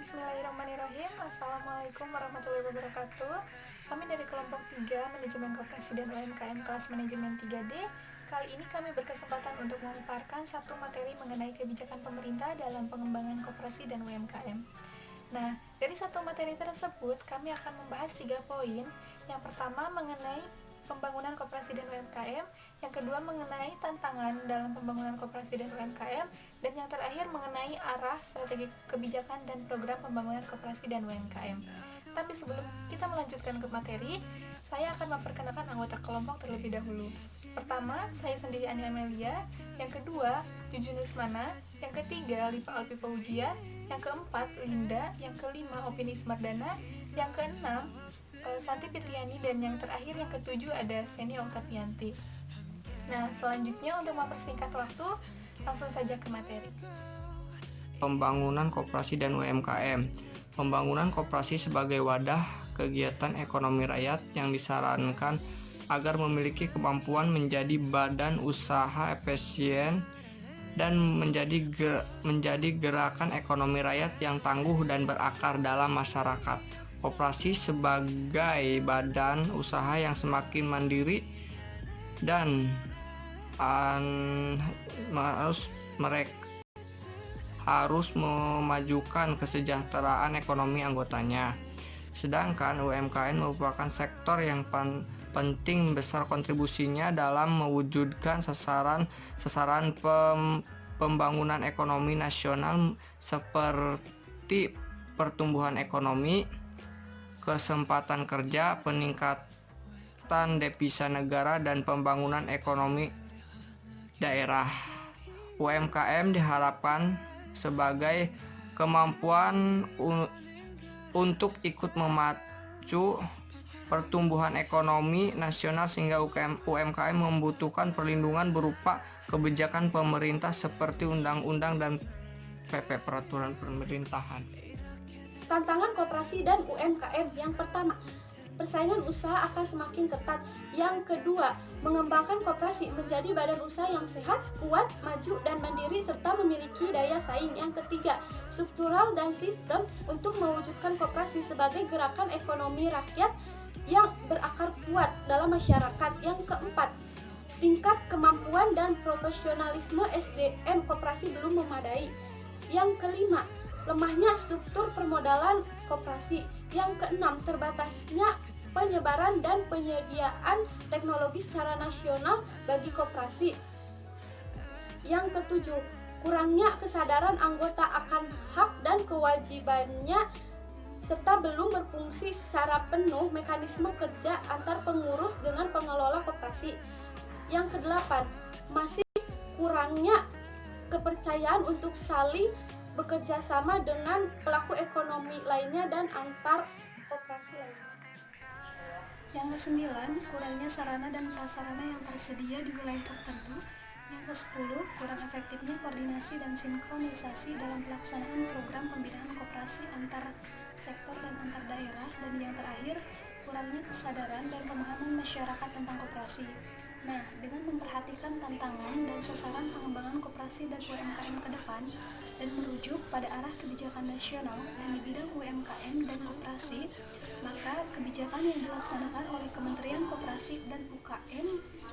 Bismillahirrahmanirrahim. Assalamualaikum warahmatullahi wabarakatuh. Kami dari kelompok 3 Manajemen Koperasi dan UMKM kelas Manajemen 3D. Kali ini kami berkesempatan untuk memaparkan satu materi mengenai kebijakan pemerintah dalam pengembangan koperasi dan UMKM. Nah, dari satu materi tersebut kami akan membahas 3 poin. Yang pertama mengenai pembangunan koperasi dan UMKM, yang kedua mengenai tantangan dalam pembangunan koperasi dan UMKM, dan yang terakhir mengenai arah strategi kebijakan dan program pembangunan koperasi dan UMKM. Tapi sebelum kita melanjutkan ke materi, saya akan memperkenalkan anggota kelompok terlebih dahulu. Pertama, saya sendiri Ani Amelia, yang kedua Jujun Usmana, yang ketiga Lipa Alpi Paujia, yang keempat Linda, yang kelima Opini Smardana, yang keenam Santi Fitriani, dan yang terakhir yang ketujuh ada Seni Oktavianti. Nah, selanjutnya untuk mempersingkat waktu, langsung saja ke materi. Pembangunan koperasi dan UMKM. Pembangunan koperasi sebagai wadah kegiatan ekonomi rakyat yang disarankan agar memiliki kemampuan menjadi badan usaha efisien dan menjadi gerakan ekonomi rakyat yang tangguh dan berakar dalam masyarakat. Koperasi sebagai badan usaha yang semakin mandiri dan harus memajukan kesejahteraan ekonomi anggotanya. Sedangkan UMKM merupakan sektor yang penting besar kontribusinya dalam mewujudkan sasaran pembangunan ekonomi nasional seperti pertumbuhan ekonomi, kesempatan kerja, peningkatan devisa negara, dan pembangunan ekonomi daerah. UMKM diharapkan sebagai kemampuan untuk ikut memacu pertumbuhan ekonomi nasional, sehingga UMKM membutuhkan perlindungan berupa kebijakan pemerintah seperti undang-undang dan PP peraturan pemerintahan. Tantangan koperasi dan UMKM. Yang pertama, persaingan usaha akan semakin ketat. Yang kedua, mengembangkan koperasi menjadi badan usaha yang sehat, kuat, maju, dan mandiri serta memiliki daya saing. Yang ketiga, struktural dan sistem untuk mewujudkan koperasi sebagai gerakan ekonomi rakyat yang berakar kuat dalam masyarakat. Yang keempat, tingkat kemampuan dan profesionalisme SDM koperasi belum memadai. Yang kelima, lemahnya struktur permodalan koperasi. Yang keenam, terbatasnya penyebaran dan penyediaan teknologi secara nasional bagi koperasi. Yang ketujuh, kurangnya kesadaran anggota akan hak dan kewajibannya serta belum berfungsi secara penuh mekanisme kerja antar pengurus dengan pengelola koperasi. Yang kedelapan, masih kurangnya kepercayaan untuk saling bekerja sama dengan pelaku ekonomi lainnya dan antar koperasi lainnya. Yang kesembilan, kurangnya sarana dan prasarana yang tersedia di wilayah tertentu. Yang ke-10, kurang efektifnya koordinasi dan sinkronisasi dalam pelaksanaan program pembinaan koperasi antar sektor dan antar daerah. Dan yang terakhir, kurangnya kesadaran dan pemahaman masyarakat tentang koperasi. Nah, dengan memperhatikan tantangan dan sasaran pengembangan koperasi dan UMKM ke depan dan merujuk pada arah kebijakan nasional yang di bidang UMKM dan koperasi, maka kebijakan yang dilaksanakan oleh Kementerian Koperasi dan UKM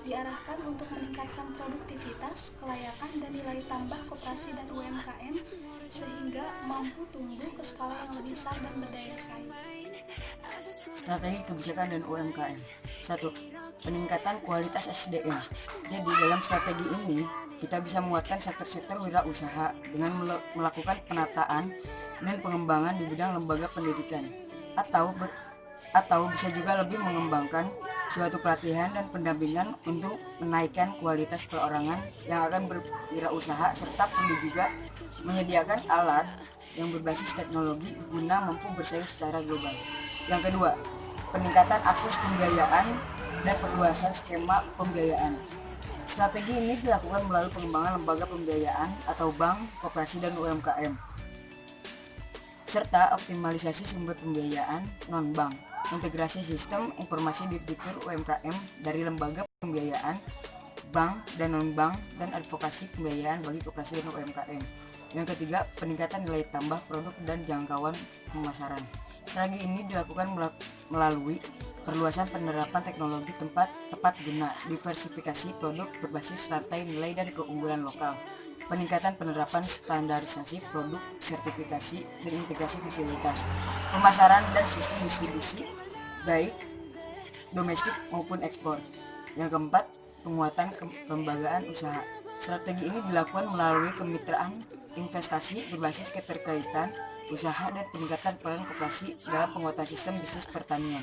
diarahkan untuk meningkatkan produktivitas, kelayakan, dan nilai tambah koperasi dan UMKM sehingga mampu tumbuh ke skala yang lebih besar dan berdaya saing. Strategi kebijakan dan UMKM. 1. Peningkatan kualitas SDM. Jadi dalam strategi ini kita bisa menguatkan sektor-sektor wirausaha dengan melakukan penataan dan pengembangan di bidang lembaga pendidikan, atau bisa juga lebih mengembangkan suatu pelatihan dan pendampingan untuk menaikkan kualitas perorangan yang akan berwirausaha, serta perlu juga menyediakan alat yang berbasis teknologi guna mampu bersaing secara global. Yang kedua, peningkatan akses pembiayaan dan perluasan skema pembiayaan. Strategi ini dilakukan melalui pengembangan lembaga pembiayaan atau bank, koperasi, dan UMKM, serta optimalisasi sumber pembiayaan non-bank, integrasi sistem informasi di fitur UMKM dari lembaga pembiayaan, bank dan non-bank, dan advokasi pembiayaan bagi koperasi dan UMKM. Yang ketiga, peningkatan nilai tambah produk dan jangkauan pemasaran. Strategi ini dilakukan melalui perluasan penerapan teknologi tepat guna, diversifikasi produk berbasis rantai nilai dan keunggulan lokal, peningkatan penerapan standarisasi produk, sertifikasi, dan integrasi fasilitas, pemasaran dan sistem distribusi, baik domestik maupun ekspor. Yang keempat, penguatan kelembagaan usaha. Strategi ini dilakukan melalui kemitraan investasi berbasis keterkaitan usaha dan peningkatan peran koperasi dalam penguatan sistem bisnis pertanian,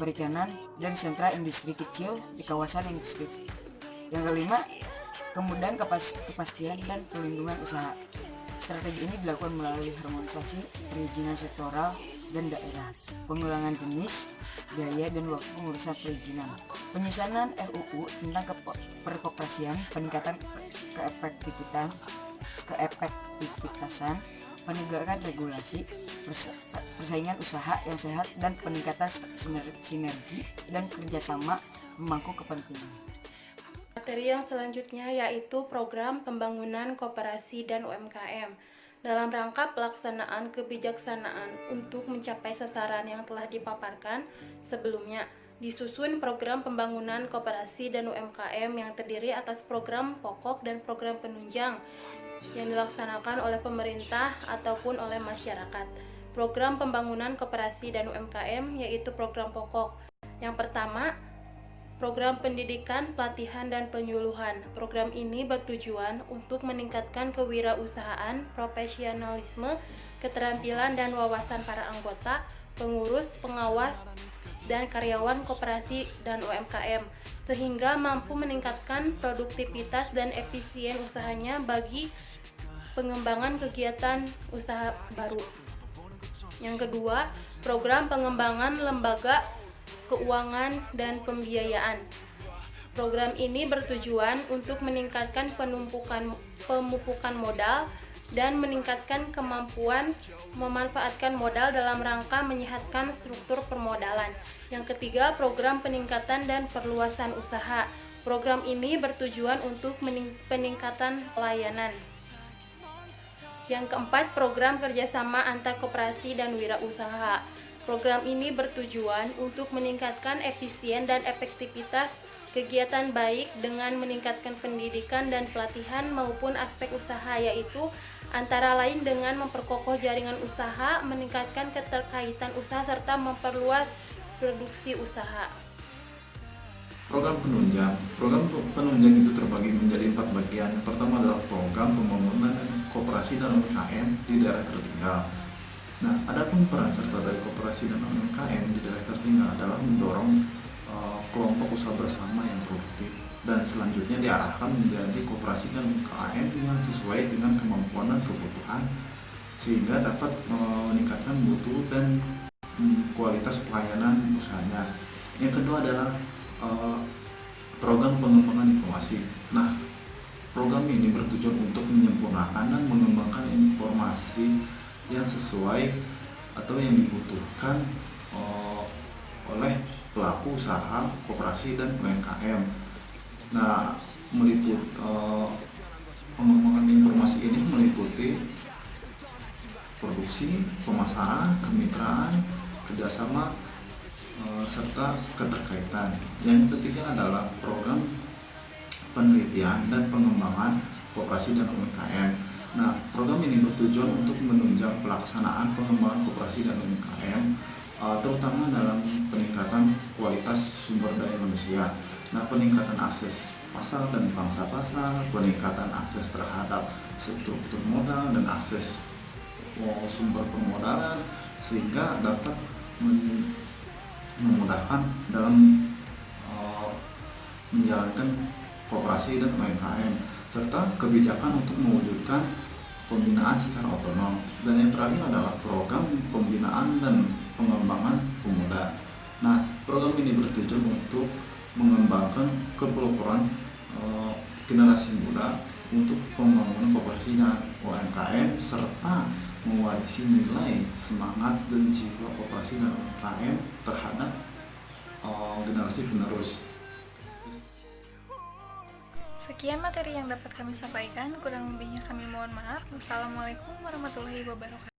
perikanan, dan sentra industri kecil di kawasan industri. Yang kelima, kemudahan kepastian dan pelindungan usaha. Strategi ini dilakukan melalui harmonisasi perizinan sektoral dan daerah, pengurangan jenis, biaya, dan waktu pengurusan perizinan, penyusunan RUU tentang perkoperasian, peningkatan keefektivitasan, penegakan regulasi, persaingan usaha yang sehat, dan peningkatan sinergi dan kerjasama pemangku kepentingan. Materi yang selanjutnya yaitu program pembangunan koperasi dan UMKM dalam rangka pelaksanaan kebijaksanaan untuk mencapai sasaran yang telah dipaparkan sebelumnya. Disusun program pembangunan koperasi dan UMKM yang terdiri atas program pokok dan program penunjang yang dilaksanakan oleh pemerintah ataupun oleh masyarakat. Program pembangunan koperasi dan UMKM yaitu program pokok. Yang pertama, program pendidikan, pelatihan, dan penyuluhan. Program ini bertujuan untuk meningkatkan kewirausahaan, profesionalisme, keterampilan, dan wawasan para anggota, pengurus, pengawas, dan karyawan koperasi dan UMKM, sehingga mampu meningkatkan produktivitas dan efisien usahanya bagi pengembangan kegiatan usaha baru. Yang kedua, program pengembangan lembaga keuangan dan pembiayaan. Program ini bertujuan untuk meningkatkan pemupukan modal dan meningkatkan kemampuan memanfaatkan modal dalam rangka menyehatkan struktur permodalan. Yang ketiga, program peningkatan dan perluasan usaha. Program ini bertujuan untuk peningkatan pelayanan. Yang keempat, program kerjasama antar koperasi dan wirausaha. Program ini bertujuan untuk meningkatkan efisien dan efektivitas kegiatan baik dengan meningkatkan pendidikan dan pelatihan maupun aspek usaha, yaitu antara lain dengan memperkokoh jaringan usaha, meningkatkan keterkaitan usaha, serta memperluas produksi usaha. Program penunjang itu terbagi menjadi 4 bagian. Pertama adalah program pembangunan koperasi dan UMKM di daerah tertinggal. Nah, adapun peran serta dari koperasi dan UMKM di daerah tertinggal adalah mendorong kelompok usaha bersama yang produktif, dan selanjutnya diarahkan menjadi koperasi dan UMKM yang sesuai dengan kemampuan dan kebutuhan, sehingga dapat meningkatkan mutu dan kualitas pelayanan usahanya. Yang kedua adalah program pengembangan informasi. Nah, program ini bertujuan untuk menyempurnakan dan mengembangkan informasi yang sesuai atau yang dibutuhkan oleh pelaku usaha, koperasi, dan UMKM. Nah, pengembangan informasi ini meliputi produksi, pemasaran, kemitraan, kerjasama, serta keterkaitan. Yang ketiga adalah program penelitian dan pengembangan koperasi dan UMKM. Nah, program ini bertujuan untuk menunjang pelaksanaan pengembangan koperasi dan UMKM, terutama dalam peningkatan kualitas sumber daya manusia. Nah, peningkatan akses pasar dan pangsa pasar, peningkatan akses terhadap struktur modal dan akses sumber permodalan, sehingga dapat memudahkan dalam menjalankan koperasi dan UMKM, serta kebijakan untuk mewujudkan pembinaan secara otonom. Dan yang terakhir adalah program pembinaan dan pengembangan pemuda. Nah, program ini bertujuan untuk mengembangkan kepeloporan generasi muda untuk pembangunan koperasi dan UMKM, serta mewarisi nilai, semangat, dan jiwa koperasi dan UMKM terhadap generasi penerus. Sekian materi yang dapat kami sampaikan, kurang lebihnya kami mohon maaf. Wassalamualaikum warahmatullahi wabarakatuh.